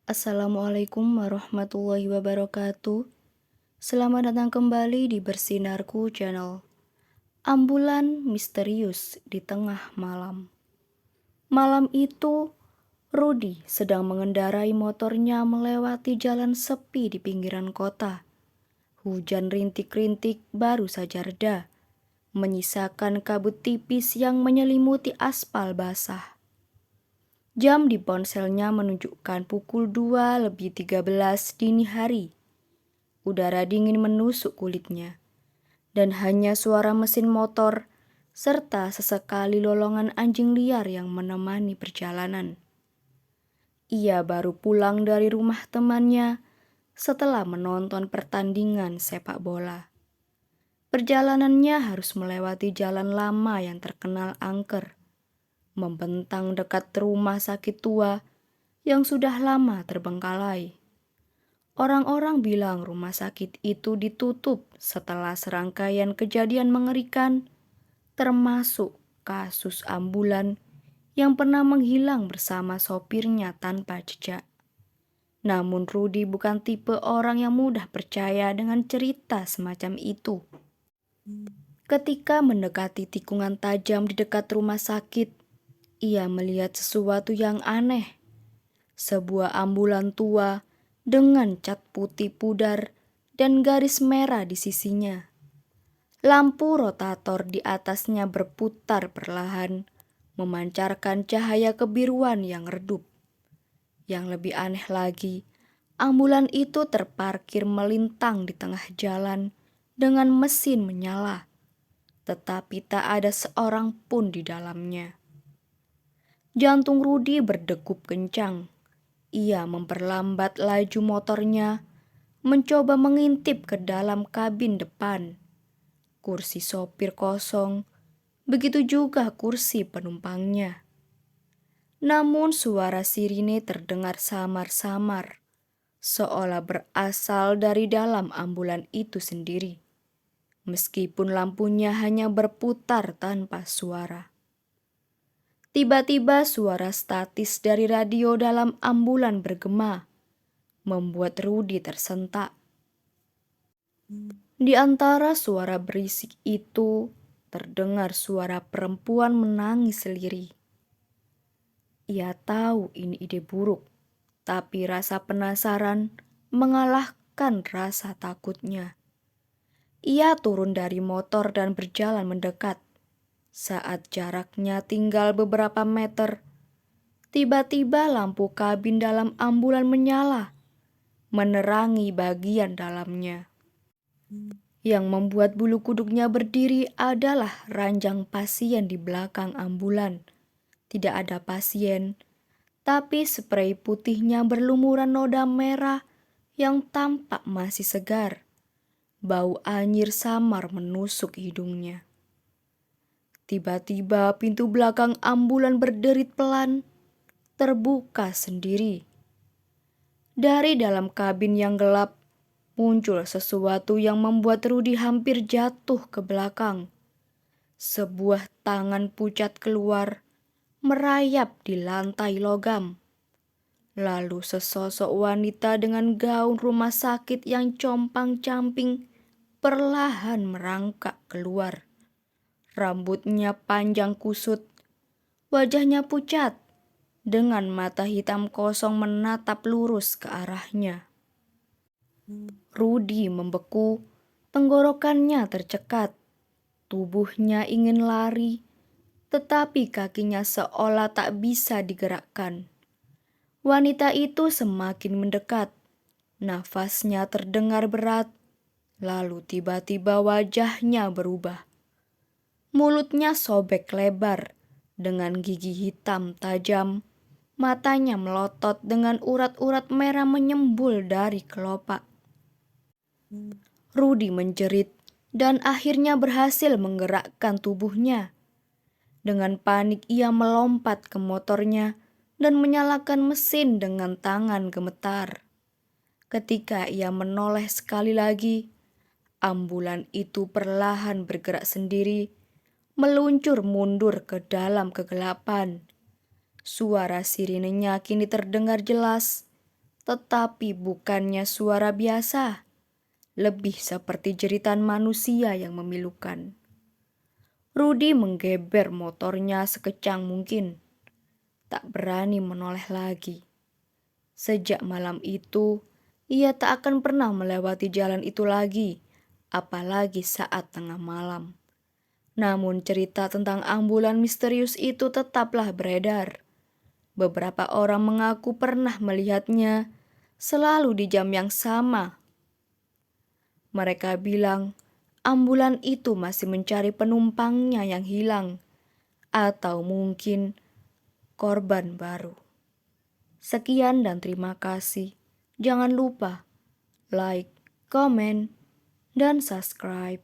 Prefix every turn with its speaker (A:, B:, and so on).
A: Assalamualaikum warahmatullahi wabarakatuh. Selamat datang kembali di Bersinarku Channel. Ambulan misterius di tengah malam. Malam itu, Rudy sedang mengendarai motornya melewati jalan sepi di pinggiran kota. Hujan rintik-rintik baru saja reda, menyisakan kabut tipis yang menyelimuti aspal basah. Jam di ponselnya menunjukkan pukul 2:13 dini hari. Udara dingin menusuk kulitnya, dan hanya suara mesin motor serta sesekali lolongan anjing liar yang menemani perjalanan. Ia baru pulang dari rumah temannya setelah menonton pertandingan sepak bola. Perjalanannya harus melewati jalan lama yang terkenal angker, membentang dekat rumah sakit tua yang sudah lama terbengkalai. Orang-orang bilang rumah sakit itu ditutup setelah serangkaian kejadian mengerikan, termasuk kasus ambulan yang pernah menghilang bersama sopirnya tanpa jejak. Namun Rudy bukan tipe orang yang mudah percaya dengan cerita semacam itu. Ketika mendekati tikungan tajam di dekat rumah sakit, ia melihat sesuatu yang aneh. Sebuah ambulan tua dengan cat putih pudar dan garis merah di sisinya. Lampu rotator di atasnya berputar perlahan, memancarkan cahaya kebiruan yang redup. Yang lebih aneh lagi, ambulan itu terparkir melintang di tengah jalan dengan mesin menyala, tetapi tak ada seorang pun di dalamnya. Jantung Rudy berdegup kencang. Ia memperlambat laju motornya, mencoba mengintip ke dalam kabin depan. Kursi sopir kosong, begitu juga kursi penumpangnya. Namun suara sirine terdengar samar-samar, seolah berasal dari dalam ambulan itu sendiri, meskipun lampunya hanya berputar tanpa suara. Tiba-tiba suara statis dari radio dalam ambulan bergema, membuat Rudy tersentak. Di antara suara berisik itu, terdengar suara perempuan menangis lirih. Ia tahu ini ide buruk, tapi rasa penasaran mengalahkan rasa takutnya. Ia turun dari motor dan berjalan mendekat. Saat jaraknya tinggal beberapa meter, tiba-tiba lampu kabin dalam ambulan menyala, menerangi bagian dalamnya. Yang membuat bulu kuduknya berdiri adalah ranjang pasien di belakang ambulan. Tidak ada pasien, tapi sprei putihnya berlumuran noda merah yang tampak masih segar. Bau anyir samar menusuk hidungnya. Tiba-tiba pintu belakang ambulan berderit pelan, terbuka sendiri. Dari dalam kabin yang gelap, muncul sesuatu yang membuat Rudy hampir jatuh ke belakang. Sebuah tangan pucat keluar, merayap di lantai logam. Lalu sesosok wanita dengan gaun rumah sakit yang compang-camping perlahan merangkak keluar. Rambutnya panjang kusut, wajahnya pucat, dengan mata hitam kosong menatap lurus ke arahnya. Rudy membeku, tenggorokannya tercekat. Tubuhnya ingin lari, tetapi kakinya seolah tak bisa digerakkan. Wanita itu semakin mendekat. Nafasnya terdengar berat, lalu tiba-tiba wajahnya berubah. Mulutnya sobek lebar dengan gigi hitam tajam. Matanya melotot dengan urat-urat merah menyembul dari kelopak. Rudy menjerit dan akhirnya berhasil menggerakkan tubuhnya. Dengan panik ia melompat ke motornya dan menyalakan mesin dengan tangan gemetar. Ketika ia menoleh sekali lagi, ambulan itu perlahan bergerak sendiri, meluncur mundur ke dalam kegelapan. Suara sirinenya kini terdengar jelas, Tetapi bukannya suara biasa, lebih seperti jeritan manusia yang memilukan. Rudy menggeber motornya sekecang mungkin, tak berani menoleh lagi. Sejak malam itu, ia tak akan pernah melewati jalan itu lagi, apalagi saat tengah malam. Namun cerita tentang ambulan misterius itu tetaplah beredar. Beberapa orang mengaku pernah melihatnya selalu di jam yang sama. Mereka bilang ambulan itu masih mencari penumpangnya yang hilang, atau mungkin korban baru. Sekian dan terima kasih. Jangan lupa like, comment, dan subscribe.